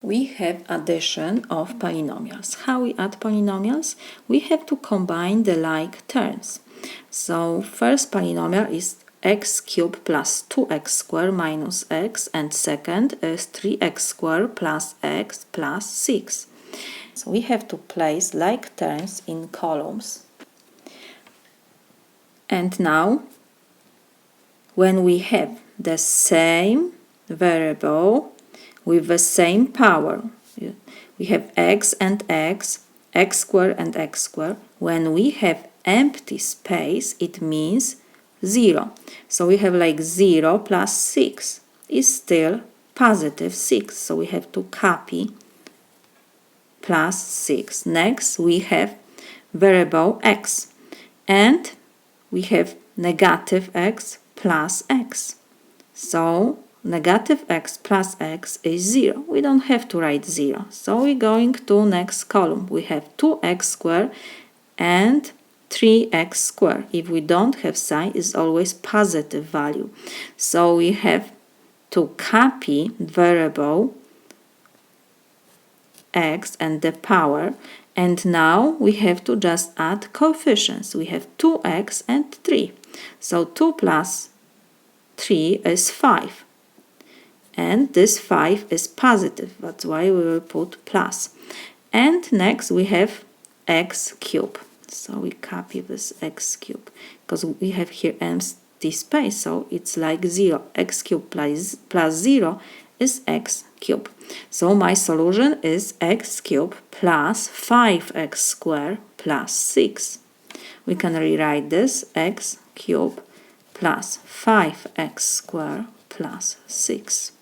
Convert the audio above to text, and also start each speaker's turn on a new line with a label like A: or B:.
A: We have addition of polynomials. How we add polynomials? We have to combine the like terms. So first polynomial is x cubed plus 2x squared minus x, and second is 3x squared plus x plus 6. So we have to place like terms in columns. And now, when we have the same variable with the same power, we have x and x squared and x squared. When we have empty space, it means 0. So we have like 0 plus 6 is still positive 6. So we have to copy plus 6. Next, we have variable x, and we have negative x plus x. So negative x plus x is 0. We don't have to write 0. So we're going to next column. We have 2x squared and 3x squared. If we don't have sign, it's always positive value. So we have to copy variable x and the power, and now we have to just add coefficients. We have 2x and 3. So 2 plus 3 is 5. And this 5 is positive. That's why we will put plus. And next we have x cubed. So we copy this x cubed because we have here empty space. So it's like 0. X cubed plus 0 is x cubed. So my solution is x cubed plus 5x squared plus 6. We can rewrite this x cubed plus 5x squared plus 6.